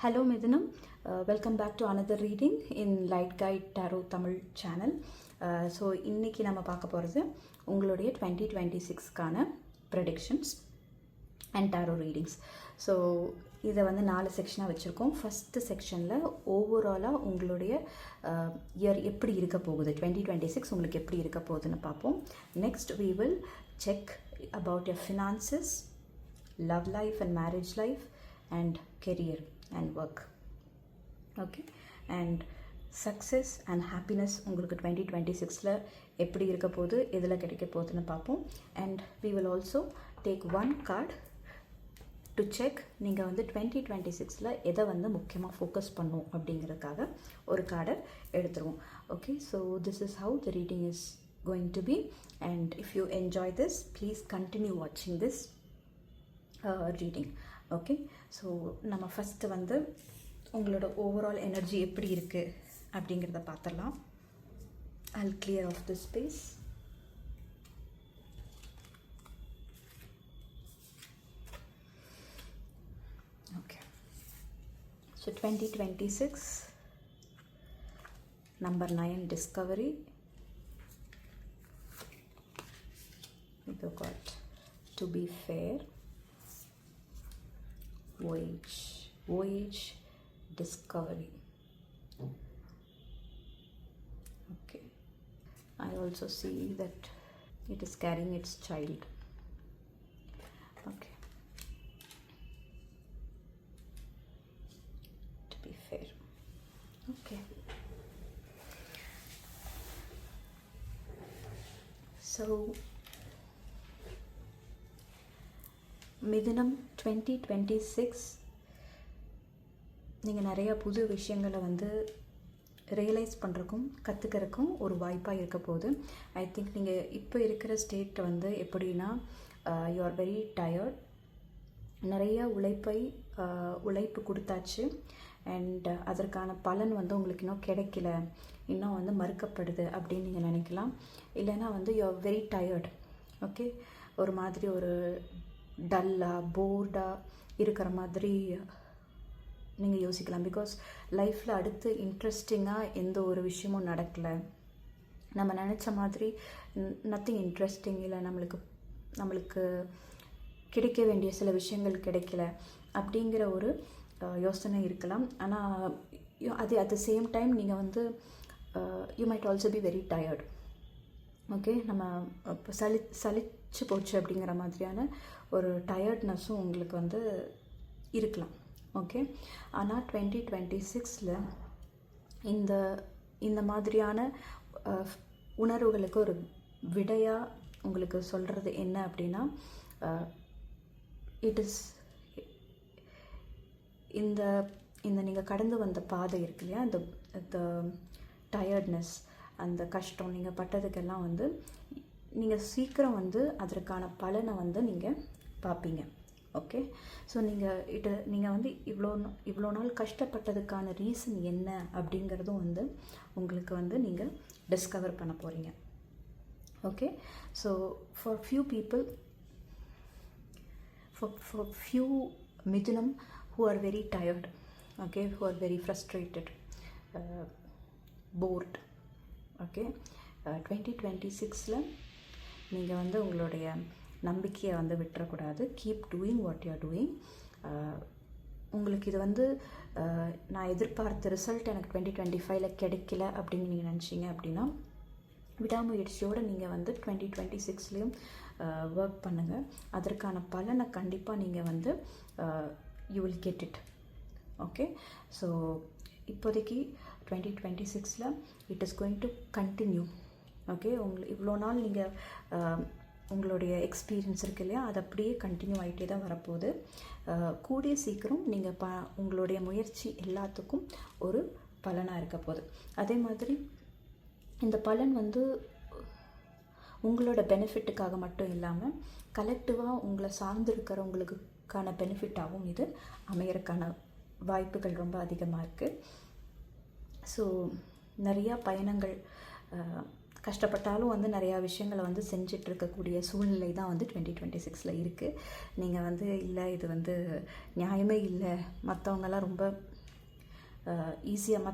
Hello Midhanam, welcome back to another reading in Light Guide Tarot Tamil channel. So இன்றைக்கி நம்ம பார்க்க போகிறது உங்களுடைய 2026க்கான predictions and tarot readings. So இதை வந்து 4 செக்ஷனாக வச்சுருக்கோம். ஃபஸ்ட்டு செக்ஷனில் ஓவராலாக உங்களுடைய இயர் எப்படி இருக்க போகுது, 2026 உங்களுக்கு எப்படி இருக்க போகுதுன்னு பார்ப்போம். Next we will check about your finances, love life and marriage life and career and work. Okay, and success and happiness உங்களுக்கு 2026ல எப்படி இருக்க போகுது, எதில் கிடைக்க போகுதுன்னு பார்ப்போம். and we will also take one card to check நீங்கள் வந்து 2026ல எதை வந்து முக்கியமாக ஃபோக்கஸ் பண்ணும் அப்படிங்கிறதுக்காக ஒரு கார்டை எடுத்துருவோம். Okay, so this is how the reading is going to be, and if you enjoy this please continue watching this reading. Okay, so நம்ம ஃபஸ்ட்டு வந்து உங்களோட ஓவரால் எனர்ஜி எப்படி இருக்குது அப்படிங்கிறத பார்த்துடலாம். I'll clear off this space. Okay, so 2026 number 9 discovery. We got to be fair, voyage, discovery. Okay, I also see that it is carrying its child. Okay, to be fair. Okay, so மிதுனம் 2026 நீங்கள் நிறையா புது விஷயங்களை வந்து realise பண்ணுறக்கும் கற்றுக்கிறக்கும் ஒரு வாய்ப்பாக இருக்க போகுது. ஐ திங்க் நீங்கள் இப்போ இருக்கிற ஸ்டேட் வந்து எப்படின்னா யூ ஆர் வெரி டயர்ட், நிறைய உழைப்பு கொடுத்தாச்சு அண்ட் அதற்கான பலன் வந்து உங்களுக்கு இன்னும் கிடைக்கல, இன்னும் வந்து மறுக்கப்படுது அப்படின்னு நீங்கள் நினைக்கலாம். இல்லைன்னா வந்து you are very tired. Okay, ஒரு மாதிரி ஒரு டல்லாக போர்டாக இருக்கிற மாதிரி நீங்கள் யோசிக்கலாம். பிகாஸ் லைஃப்பில் அடுத்து இன்ட்ரெஸ்டிங்காக எந்த ஒரு விஷயமும் நடக்கலை, நம்ம நினச்ச மாதிரி நத்திங் இன்ட்ரெஸ்டிங் இல்லை, நம்மளுக்கு கிடைக்க வேண்டிய சில விஷயங்கள் கிடைக்கல அப்படிங்கிற ஒரு யோசனை இருக்கலாம். ஆனால் அது அட் த சேம் டைம் நீங்கள் வந்து you might also be very tired. Okay, நம்ம இப்போ சலிச்சு போச்சு அப்படிங்கிற மாதிரியான ஒரு டயர்ட்னஸும் உங்களுக்கு வந்து இருக்கலாம். ஓகே, ஆனால் 2026ல் இந்த மாதிரியான உணர்வுகளுக்கு ஒரு விடையாக உங்களுக்கு சொல்கிறது என்ன அப்படின்னா, இட் இஸ் இந்த நீங்கள் கடந்து வந்த பாதை இருக்கு இல்லையா, இந்த டயர்ட்னஸ், அந்த கஷ்டம் நீங்கள் பட்டதுக்கெல்லாம் வந்து நீங்கள் சீக்கிரம் வந்து அதற்கான பலனை வந்து நீங்கள் பார்ப்பீங்க. ஓகே, ஸோ நீங்கள் வந்து இவ்வளோ நாள் கஷ்டப்பட்டதுக்கான ரீசன் என்ன அப்படிங்கிறதும் வந்து உங்களுக்கு வந்து நீங்கள் டிஸ்கவர் பண்ண போகிறீங்க. ஓகே, ஸோ ஃபார் ஃபியூ மிதுனம் who are very tired, okay, who are very frustrated, bored. Okay, 2026ல் நீங்கள் வந்து உங்களுடைய நம்பிக்கையை வந்து விட்டுறக்கூடாது. Keep doing what you are doing. உங்களுக்கு இது வந்து நான் எதிர்பார்த்த ரிசல்ட் எனக்கு 2025ல் கிடைக்கல அப்படின்னு நீங்கள் நினச்சிங்க அப்படின்னா விடாமுயற்சியோடு நீங்கள் வந்து 2026லேயும் ஒர்க் பண்ணுங்கள். அதற்கான பலனை கண்டிப்பாக நீங்கள் வந்து you will get it. Okay, so இப்போதைக்கு 2026ல் it is going to continue. Okay, இவ்வளோ நாள் நீங்கள் உங்களுடைய எக்ஸ்பீரியன்ஸ் இருக்கு இல்லையா, அது அப்படியே கண்டினியூ ஆகிட்டே தான் வரப்போகுது. கூடிய சீக்கிரம் நீங்கள் உங்களுடைய முயற்சி எல்லாத்துக்கும் ஒரு பலனாக இருக்க போகுது. அதே மாதிரி இந்த பலன் வந்து உங்களோட பெனிஃபிட்டுக்காக மட்டும் இல்லாமல் கலெக்டிவாக உங்களை சார்ந்திருக்கிறவங்களுக்கான பெனிஃபிட்டாகவும் இது அமையறதுக்கான வாய்ப்புகள் ரொம்ப அதிகமாக இருக்குது. ஸோ நிறையா பயணங்கள் கஷ்டப்பட்டாலும் வந்து நிறையா விஷயங்களை வந்து செஞ்சிட்ருக்கக்கூடிய சூழ்நிலை தான் வந்து 2026 இருக்குது. நீங்கள் வந்து இல்லை இது வந்து நியாயமே இல்லை, மற்றவங்கெல்லாம் ரொம்ப ஈஸியாக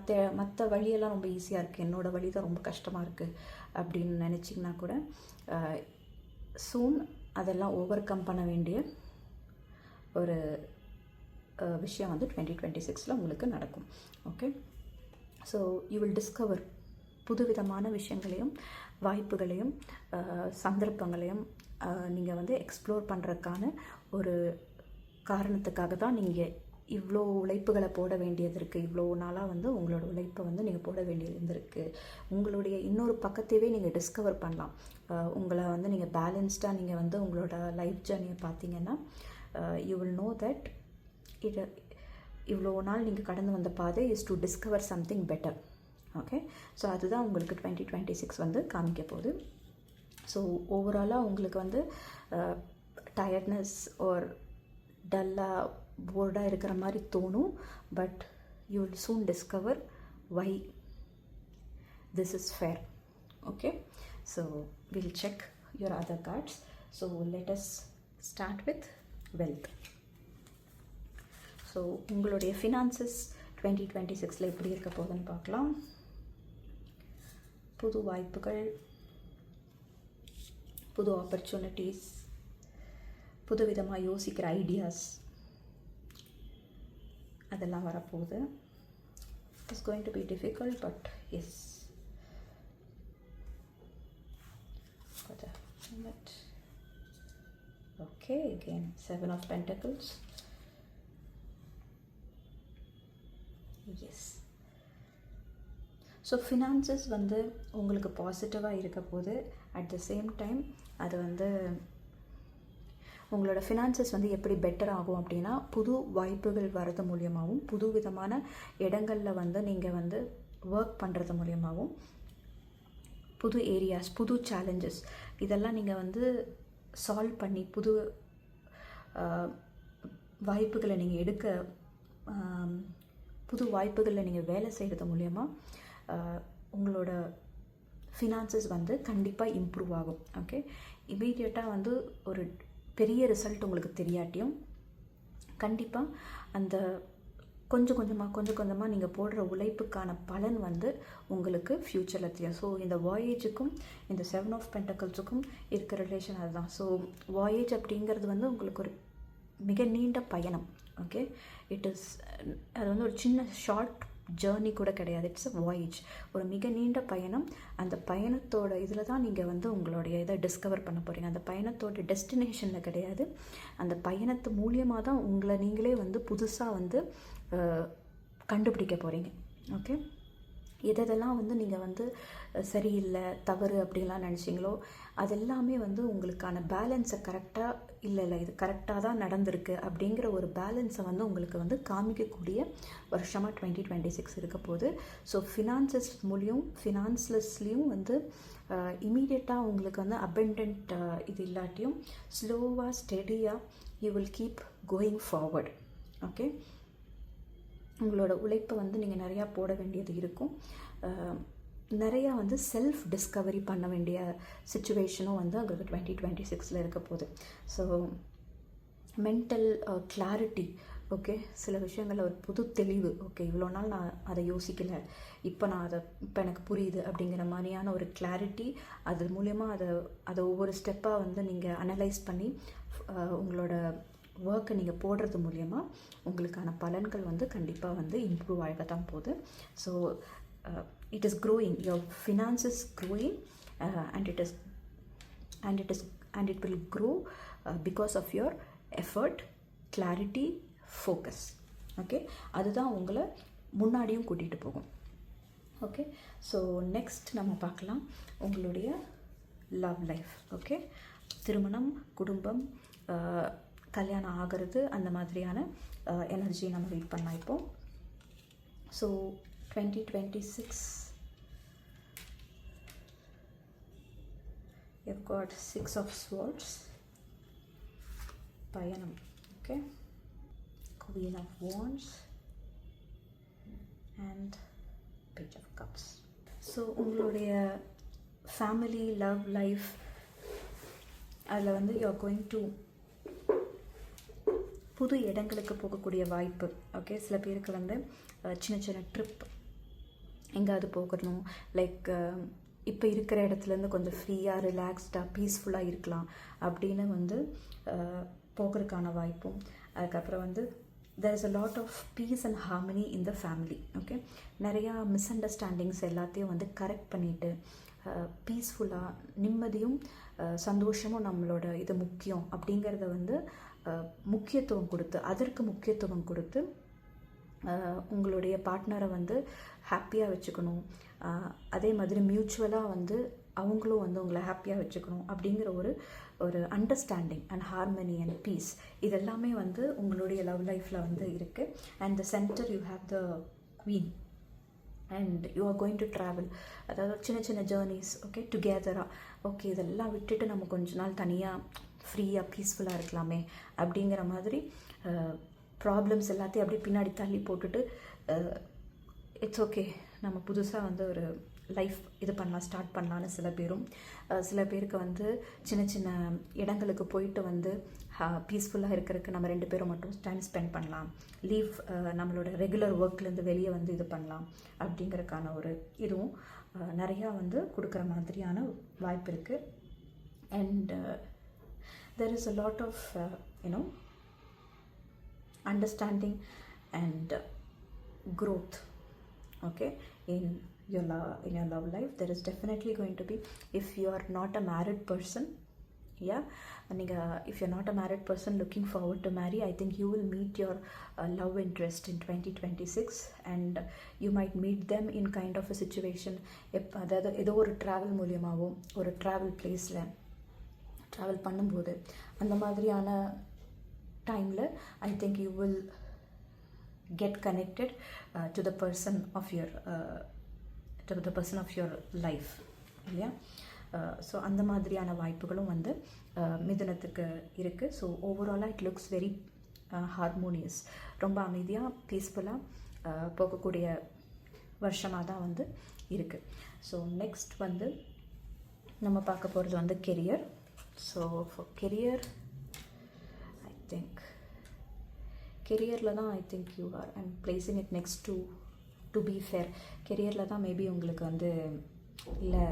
மற்ற வழியெல்லாம் ரொம்ப ஈஸியாக இருக்குது, என்னோடய வழி தான் ரொம்ப கஷ்டமாக இருக்குது அப்படின்னு நினச்சிங்கன்னா கூட சூன் அதெல்லாம் ஓவர் கம் பண்ண வேண்டிய ஒரு விஷயம் வந்து 2026 உங்களுக்கு நடக்கும். Okay, so you will discover புதுவிதமான விஷயங்களையும் வாய்ப்புகளையும் சந்தர்ப்பங்களையும் நீங்கள் வந்து எக்ஸ்ப்ளோர் பண்ணுறதுக்கான ஒரு காரணத்துக்காக தான் நீங்கள் இவ்வளோ உழைப்புகளை போட வேண்டியது இருக்குது. இவ்வளோ நாளாக வந்து உங்களோட உழைப்பை வந்து நீங்கள் போட வேண்டியது இருந்திருக்கு. உங்களுடைய இன்னொரு பக்கத்தையே நீங்கள் டிஸ்கவர் பண்ணலாம். உங்களை வந்து நீங்கள் பேலன்ஸ்டாக நீங்கள் வந்து உங்களோட லைஃப் ஜர்னியை பார்த்தீங்கன்னா யூ வில் நோ தட் இவ்வளோ நாள் நீங்கள் கடந்து வந்த பாதை is to discover something better. Okay, so அதுதான் உங்களுக்கு 2026 வந்து காமிக்க போகுது. ஸோ ஓவராலாக உங்களுக்கு வந்து டயர்ட்னஸ் ஒரு டல்லாக போர்டாக இருக்கிற மாதிரி தோணும். But you will soon discover why this is fair. Okay, so will check your other cards. So let us start with wealth. So உங்களுடைய ஃபினான்சஸ் 2026 எப்படி இருக்க போகுதுன்னு பார்க்கலாம். புது வாய்ப்புகள், புது ஆப்பர்ச்சுனிட்டிஸ், புது விதமாக யோசிக்கிற ஐடியாஸ் அதெல்லாம் வரப்போகுது. It's going to be difficult but yes. Okay, again 7 of Pentacles. Yes, so finances வந்து உங்களுக்கு பாசிட்டிவாக இருக்க போது. அட் த சேம் டைம் அது வந்து உங்களோட ஃபினான்சஸ் வந்து எப்படி பெட்டர் ஆகும் அப்படின்னா புது வாய்ப்புகள் வர்றது மூலியமாகவும் புது விதமான இடங்களில் வந்து நீங்கள் வந்து ஒர்க் பண்ணுறது மூலியமாகவும் புது ஏரியாஸ், புது சேலஞ்சஸ் இதெல்லாம் நீங்கள் வந்து சால்வ் பண்ணி புது வாய்ப்புகளை நீங்கள் எடுக்க, புது வாய்ப்புகளில் நீங்கள் வேலை செய்கிறது மூலயமா உங்களோட ஃபினான்சஸ் வந்து கண்டிப்பாக இம்ப்ரூவ் ஆகும். ஓகே, இமீடியட்டாக வந்து ஒரு பெரிய ரிசல்ட் உங்களுக்கு தெரியாட்டியும் கண்டிப்பாக அந்த கொஞ்சம் கொஞ்சமாக நீங்கள் போடுற உழைப்புக்கான பலன் வந்து உங்களுக்கு ஃப்யூச்சரில் தெரியும். ஸோ இந்த வாயேஜுக்கும் இந்த 7 of Pentaclesக்கும் இருக்கிற ரிலேஷன் அதுதான். ஸோ வாயேஜ் அப்படிங்கிறது வந்து உங்களுக்கு ஒரு மிக நீண்ட பயணம். ஓகே, அது வந்து ஒரு சின்ன ஷார்ட் ஜேர்னி கூட கிடையாது. இட்ஸ் அ வாயேஜ், ஒரு மிக நீண்ட பயணம். அந்த பயணத்தோட இதில் தான் நீங்கள் வந்து உங்களுடைய இதை டிஸ்கவர் பண்ண போகிறீங்க. அந்த பயணத்தோட டெஸ்டினேஷனில் கிடையாது, அந்த பயணத்து மூலியமாக தான் உங்களை நீங்களே வந்து புதுசாக வந்து கண்டுபிடிக்க போகிறீங்க. ஓகே, எதெல்லாம் வந்து நீங்கள் வந்து சரியில்லை, தவறு அப்படின்லாம் நினச்சிங்களோ அதெல்லாமே வந்து உங்களுக்கான பேலன்ஸை கரெக்டாக இல்லை இது கரெக்டாக தான் நடந்திருக்கு அப்படிங்கிற ஒரு பேலன்ஸை வந்து உங்களுக்கு வந்து காமிக்கக்கூடிய வருஷமாக 2026 இருக்க போகுது. ஸோ ஃபினான்சஸ் மூலியம் ஃபினான்ஸ்லெஸ்லேயும் வந்து இமீடியட்டாக உங்களுக்கு வந்து அபெண்டன்ட் இது இல்லாட்டியும் ஸ்லோவாக ஸ்டெடியாக you will keep going forward. Okay, உங்களோட உழைப்பை வந்து நீங்கள் நிறையா போட வேண்டியது இருக்கும். நிறையா வந்து செல்ஃப் டிஸ்கவரி பண்ண வேண்டிய சுச்சுவேஷனும் வந்து உங்களுக்கு 2026 இருக்க போகுது. ஸோ மென்டல் கிளாரிட்டி, ஓகே, சில விஷயங்களில் ஒரு புது தெளிவு. ஓகே, இவ்வளோ நாள் நான் அதை யோசிக்கலை, இப்போ எனக்கு புரியுது அப்படிங்கிற மாதிரியான ஒரு கிளாரிட்டி. அது மூலயமா அதை ஒவ்வொரு ஸ்டெப்பாக வந்து நீங்கள் அனலைஸ் பண்ணி உங்களோட ஒர்க்கை நீங்கள் போடுறது மூலயமா உங்களுக்கான பலன்கள் வந்து கண்டிப்பாக வந்து இம்ப்ரூவ் ஆக தான் போகுது. So it is growing, your finance is growing, and it will grow because of your effort, clarity, focus. Okay, அதுதான் உங்களை முன்னாடியும் கூட்டிகிட்டு போகும். ஓகே, ஸோ நெக்ஸ்ட் நம்ம பார்க்கலாம் உங்களுடைய லவ் லைஃப். ஓகே, திருமணம், குடும்பம், கல்யாணம் ஆகிறது, அந்த மாதிரியான எனர்ஜி நம்ம ரீட் பண்ணலாம் இப்போ. So 2026 you've got 6 of Swords, Payanam, okay, Queen of Wands and Page of Cups. So உங்களுடைய ஃபேமிலி, லவ் லைஃப், அதில் வந்து யூ ஆர் கோயிங் டு புது இடங்களுக்கு போகக்கூடிய வாய்ப்பு. ஓகே, சில பேருக்கு வந்து சின்ன சின்ன ட்ரிப் எங்கேயாவது போகணும், லைக் இப்போ இருக்கிற இடத்துலேருந்து கொஞ்சம் ஃப்ரீயாக, ரிலாக்ஸ்டாக, பீஸ்ஃபுல்லாக இருக்கலாம் அப்படின்னு வந்து போகிறதுக்கான வாய்ப்பும். அதுக்கப்புறம் வந்து there is a lot of peace and harmony in the family. Okay, நிறையா மிஸ்அண்டர்ஸ்டாண்டிங்ஸ் எல்லாத்தையும் வந்து கரெக்ட் பண்ணிவிட்டு பீஸ்ஃபுல்லாக, நிம்மதியும் சந்தோஷமும் நம்மளோட இது முக்கியம் அப்படிங்கிறத வந்து முக்கியத்துவம் கொடுத்து, அதற்கு முக்கியத்துவம் கொடுத்து உங்களுடைய பார்ட்னரை வந்து ஹாப்பியாக வச்சுக்கணும். அதே மாதிரி மியூச்சுவலாக வந்து அவங்களும் வந்து உங்களை ஹாப்பியாக வச்சுக்கணும் அப்படிங்கிற ஒரு understanding and harmony and peace, இதெல்லாமே வந்து உங்களுடைய லவ் லைஃப்பில் வந்து இருக்குது. And the centre you have the queen and you are going to travel, அதாவது சின்ன சின்ன ஜேர்னிஸ். ஓகே, டுகெதராக. ஓகே, இதெல்லாம் விட்டுட்டு நம்ம கொஞ்ச நாள் தனியாக ஃப்ரீயாக பீஸ்ஃபுல்லாக இருக்கலாமே அப்படிங்கிற மாதிரி ப்ராப்ளம்ஸ் எல்லாத்தையும் அப்படியே பின்னாடி தள்ளி போட்டுட்டு இட்ஸ் ஓகே, நம்ம புதுசாக வந்து ஒரு லைஃப் இது பண்ணலாம், ஸ்டார்ட் பண்ணலான்னு சில பேரும். சில பேருக்கு வந்து சின்ன சின்ன இடங்களுக்கு போயிட்டு வந்து பீஸ்ஃபுல்லாக இருக்கிறதுக்கு நம்ம 2 பேரும் மட்டும் டைம் ஸ்பெண்ட் பண்ணலாம், லீவ் நம்மளோட ரெகுலர் ஒர்க்லேருந்து வெளியே வந்து இது பண்ணலாம் அப்படிங்கிறதுக்கான ஒரு இதுவும் நிறையா வந்து கொடுக்குற மாதிரியான வாய்ப்பு இருக்குது. And there is a lot of understanding and growth, okay, in your love life. There is definitely going to be, if you are not a married person, yeah, if you're not a married person looking forward to marry, I think you will meet your love interest in 2026, and you might meet them in kind of a situation. அதாவது ஏதோ ஒரு travel மூலியமாகவோ, ஒரு travel பிளேஸில் travel பண்ணும்போது, அந்த மாதிரியான டைமில் I think you will get connected to the person of your life, இல்லையா? ஸோ அந்த மாதிரியான வாய்ப்புகளும் வந்து மிதுனத்துக்கு இருக்குது. ஸோ ஓவராலாக இட் லுக்ஸ் வெரி ஹார்மோனியஸ், ரொம்ப அமைதியாக பீஸ்ஃபுல்லாக போகக்கூடிய வருஷமாக தான் வந்து இருக்குது. ஸோ நெக்ஸ்ட் வந்து நம்ம பார்க்க போகிறது வந்து career. So for career, I think கெரியரில் தான் I'm placing it next to be fair. கெரியரில் தான் மேபி உங்களுக்கு வந்து இல்லை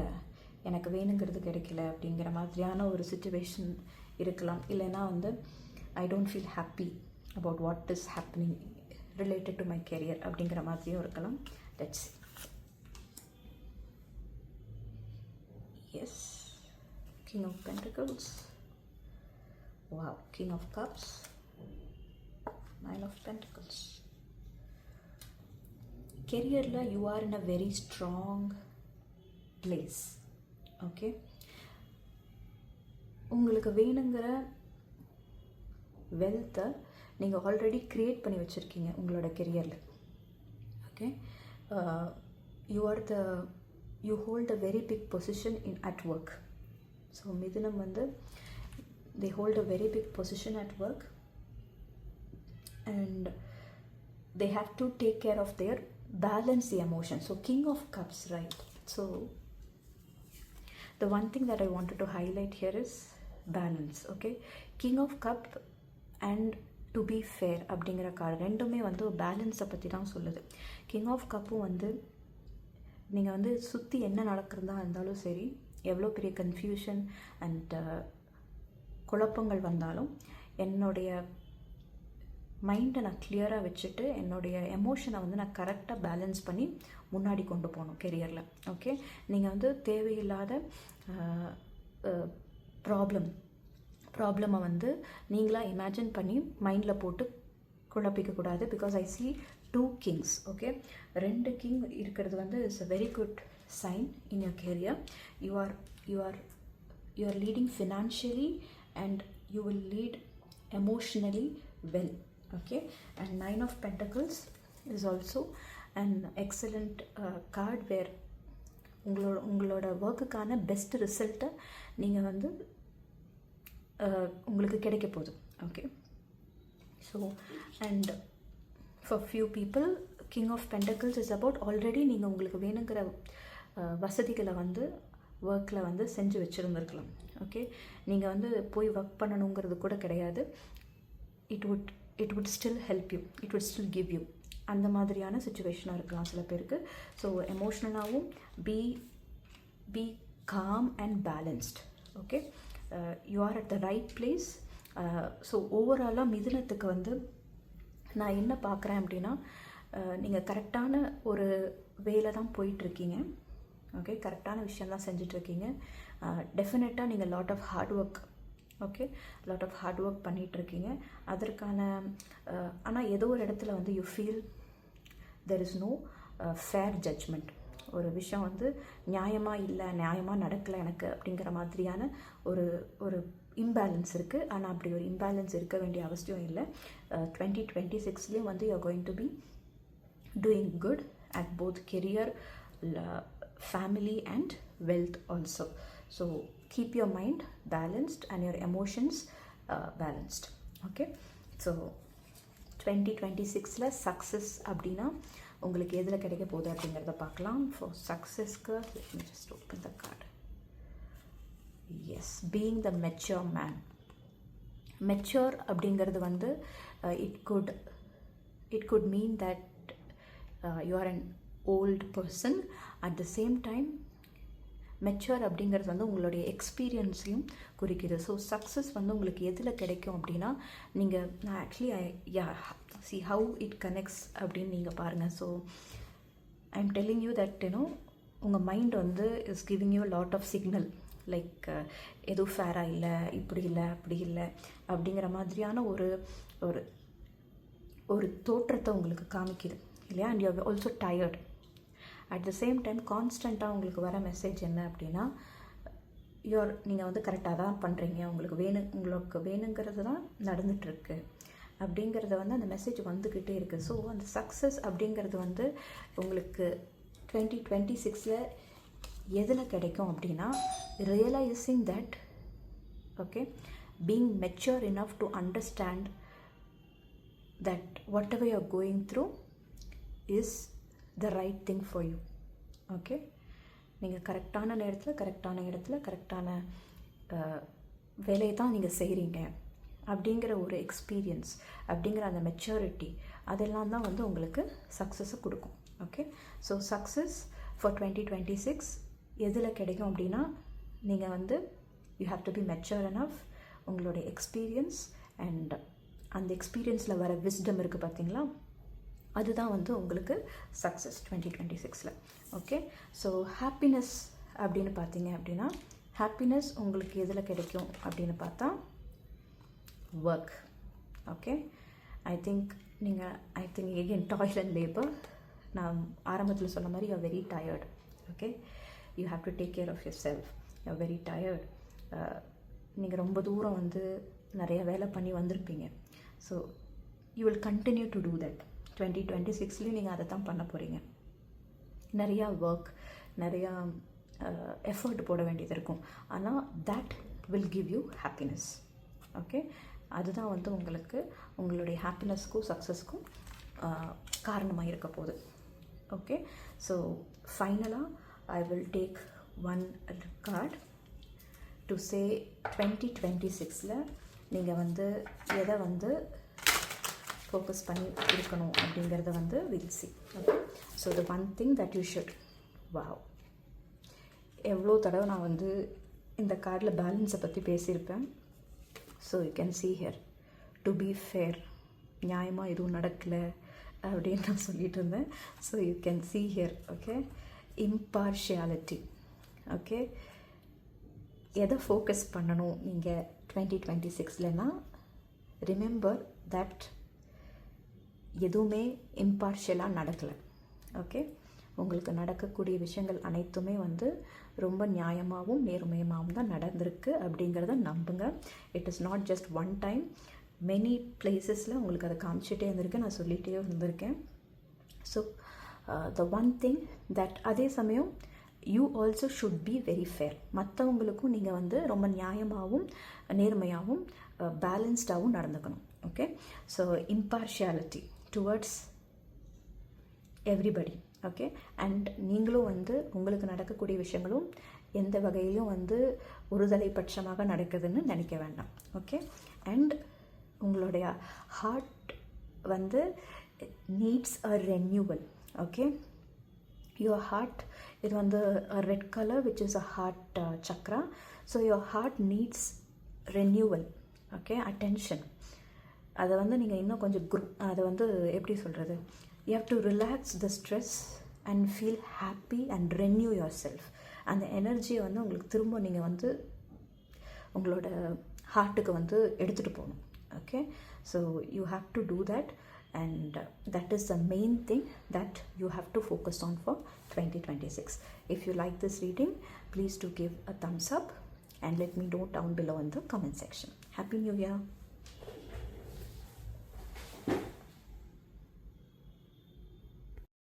எனக்கு வேணுங்கிறது கிடைக்கல அப்படிங்கிற மாதிரியான ஒரு சிச்சுவேஷன் இருக்கலாம். இல்லைன்னா வந்து I don't feel happy about what is happening related to my career அப்படிங்கிற மாதிரியும் இருக்கலாம். Let's yes, King of Pentacles, wow, King of Cups, 9 of Pentacles. Career-la you are in a very strong place, okay? உங்களுக்கு வேணுங்கிற வெல்த்தை நீங்கள் already create பண்ணி வச்சுருக்கீங்க உங்களோட கெரியரில், okay? you hold a very big position at work. So மிதுனம் வந்து they hold a very big position at work and they have to take care of their balance the emotion. So King of Cups, right? So the one thing that I wanted to highlight here is balance, okay? King of Cup and to be fair அப்படிங்கிற card ரெண்டுமே வந்து பேலன்ஸை பற்றி தான் சொல்லுது. King of கப்பும் வந்து நீங்கள் வந்து சுற்றி என்ன நடக்கிறதா இருந்தாலும் சரி, எவ்வளோ பெரிய கன்ஃபியூஷன் அண்ட் குழப்பங்கள் வந்தாலும் என்னுடைய மைண்டை நான் கிளியராக வச்சுட்டு என்னுடைய எமோஷனை வந்து நான் கரெக்டாக பேலன்ஸ் பண்ணி முன்னாடி கொண்டு போகணும் கெரியரில், ஓகே? நீங்கள் வந்து தேவையில்லாத ப்ராப்ளமை வந்து நீங்களாக இமேஜின் பண்ணி மைண்டில் போட்டு குழப்பிக்கக்கூடாது. Because I see 2 kings, okay? 2 king இருக்கிறது வந்து it's a very good sign in your career. You are leading financially and you will lead emotionally well, okay? And 9 of Pentacles is also an excellent card where உங்களோட ஒர்க்குக்கான best ரிசல்ட்டை நீங்கள் வந்து உங்களுக்கு கிடைக்க போகுது, okay? So and for few people King of Pentacles is about already நீங்கள் உங்களுக்கு வேணுங்கிற வசதிகளை வந்து ஒர்க்கில் வந்து செஞ்சு வச்சுருந்துருக்கலாம். ஓகே, நீங்கள் வந்து போய் ஒர்க் பண்ணணுங்கிறது கூட கிடையாது. It would still help you, it would still give you. அந்த மாதிரியான சுச்சுவேஷனாக இருக்கலாம் சில பேருக்கு. ஸோ எமோஷ்னலாகவும் be calm and balanced. Okay, you are at the right place. So ஓவராலாக மிதுனத்துக்கு வந்து நான் என்ன பார்க்குறேன் அப்படின்னா, நீங்கள் கரெக்டான ஒரு வேலை தான் போயிட்டுருக்கீங்க. ஓகே, கரெக்டான விஷயம் தான் செஞ்சிட்ருக்கீங்க. டெஃபினட்டாக நீங்கள் lot of hard work, okay, lot of hard work பண்ணிகிட்ருக்கீங்க. அதற்கான ஆனால் ஏதோ ஒரு இடத்துல வந்து you feel there is no fair judgement. ஒரு விஷயம் வந்து நியாயமாக நடக்கலை எனக்கு அப்படிங்கிற மாதிரியான ஒரு இம்பேலன்ஸ் இருக்குது. ஆனால் அப்படி ஒரு இம்பேலன்ஸ் இருக்க வேண்டிய அவசியம் இல்லை. 2026 வந்து you are going to be doing good at both career, family and wealth also. So keep your mind balanced and your emotions balanced. Okay, so 2026 success அப்படின்னா உங்களுக்கு எதில் கிடைக்க போகுது அப்படிங்கிறத பார்க்கலாம். For successக்கு let me just open the card. Yes, being the mature man. Mature அப்படிங்கிறது வந்து it could mean that you are an old person. At the same time mature அப்படிங்கிறது வந்து உங்களுடைய எக்ஸ்பீரியன்ஸையும் குறிக்குது. ஸோ சக்ஸஸ் வந்து உங்களுக்கு எதில் கிடைக்கும் அப்படின்னா, நான் actually see how it connects அப்படின்னு நீங்கள் பாருங்கள். So I am telling you that உங்கள் மைண்ட் வந்து is giving you lot of signal, like எதுவும் ஃபேராக இல்லை, இப்படி இல்லை, அப்படி இல்லை அப்படிங்கிற மாதிரியான ஒரு தோற்றத்தை உங்களுக்கு காமிக்குது இல்லையா. And you are also tired. At the same time கான்ஸ்டண்ட்டாக உங்களுக்கு வர மெசேஜ் என்ன அப்படின்னா, நீங்கள் வந்து கரெக்டாக தான் பண்ணுறீங்க, உங்களுக்கு வேணுங்கிறது தான் நடந்துகிட்ருக்கு அப்படிங்கிறத வந்து அந்த மெசேஜ் வந்துக்கிட்டே இருக்குது. ஸோ அந்த சக்ஸஸ் அப்படிங்கிறது வந்து உங்களுக்கு 2026 எதில் கிடைக்கும் அப்படின்னா, realising that okay, being mature enough to understand that whatever you are going through is the right thing for you. Okay, நீங்கள் கரெக்டான நேரத்தில் கரெக்டான இடத்துல கரெக்டான வேலையை தான் நீங்கள் செய்கிறீங்க அப்படிங்கிற ஒரு எக்ஸ்பீரியன்ஸ், அப்படிங்கிற அந்த மெச்சூரிட்டி, அதெல்லாம் தான் வந்து உங்களுக்கு சக்ஸஸை கொடுக்கும். ஓகே, ஸோ சக்ஸஸ் ஃபார் 2026 எதில் கிடைக்கும் அப்படின்னா, நீங்கள் வந்து you have to be mature enough. உங்களுடைய எக்ஸ்பீரியன்ஸ் அண்ட் அந்த எக்ஸ்பீரியன்ஸில் வர விஸ்டம் இருக்குது பார்த்தீங்களா, அதுதான் வந்து உங்களுக்கு சக்ஸஸ் 2026. ஓகே, ஸோ ஹாப்பினஸ் அப்படின்னு பார்த்தீங்க அப்படின்னா, ஹாப்பினஸ் உங்களுக்கு எதில் கிடைக்கும் அப்படின்னு பார்த்தா work. Okay, I think again toil and labour. நான் ஆரம்பத்தில் சொன்ன மாதிரி you are very tired. Okay, you have to take care of yourself. You are very tired. நீங்கள் ரொம்ப தூரம் வந்து நிறைய வேலை பண்ணி வந்திருப்பீங்க. So you will continue to do that. 2026 நீங்கள் அதை தான் பண்ண போகிறீங்க. நிறையா ஒர்க், நிறையா எஃபர்ட் போட வேண்டியது இருக்கும். ஆனால் that will give you happiness. Okay, அதுதான் வந்து உங்களுக்கு உங்களுடைய ஹாப்பினஸ்க்கும் சக்ஸஸ்க்கும் காரணமாக இருக்க போகுது. ஓகே, ஸோ ஃபைனலாக I will take one card to say 2026 நீங்கள் வந்து எதை வந்து ஃபோக்கஸ் பண்ணி இருக்கணும் அப்படிங்கிறத வந்து will see. Okay, so the one thing that you should, wow, எவ்வளோ தடவை நான் வந்து இந்த கார்டில் பேலன்ஸை பற்றி பேசியிருப்பேன். So you can see here, to be fair, நியாயமாக எதுவும் நடக்கலை அப்படின்னு நான் சொல்லிட்டு இருந்தேன். So you can see here, okay, impartiality. Okay, எதை ஃபோக்கஸ் பண்ணணும் நீங்கள் 2026 ரிமெம்பர் தட் எதுவுமே இம்பார்ஷியலாக நடக்கலை. ஓகே, உங்களுக்கு நடக்கக்கூடிய விஷயங்கள் அனைத்துமே வந்து ரொம்ப நியாயமாகவும் நேர்மையமாகவும் தான் நடந்திருக்கு அப்படிங்கிறத நம்புங்க. It is not just one time, many பிளேசஸில் உங்களுக்கு அதை காமிச்சிட்டே இருந்திருக்கு, நான் சொல்லிகிட்டே இருந்திருக்கேன். So the one thing that, அதே சமயம் you also should be very fair. மற்றவங்களுக்கும் நீங்கள் வந்து ரொம்ப நியாயமாகவும் நேர்மையாகவும் பேலன்ஸ்டாகவும் நடந்துக்கணும். Okay, so impartiality towards everybody. Okay, and நீங்களும் வந்து உங்களுக்கு நடக்கக்கூடிய விஷயங்களும் எந்த வகையிலும் வந்து ஒருதலை பட்சமாக நடக்குதுன்னு நினைக்க வேண்டாம். ஓகே. அண்ட் உங்களுடைய ஹார்ட் வந்து needs a renewal. Okay. your heart, இது வந்து a red color which is a heart chakra. So your heart needs renewal. Okay, attention. அதை வந்து நீங்கள் இன்னும் கொஞ்சம் அதை வந்து எப்படி சொல்கிறது, you have to relax the stress and feel happy and renew yourself. அந்த எனர்ஜியை வந்து உங்களுக்கு திரும்ப நீங்கள் வந்து உங்களோட ஹார்ட்டுக்கு வந்து எடுத்துகிட்டு போகணும். Okay. So you have to do that. And that is the main thing that you have to focus on for 2026. If you like this reading, please do give a thumbs up and let me know down below in the comment section. Happy New Year!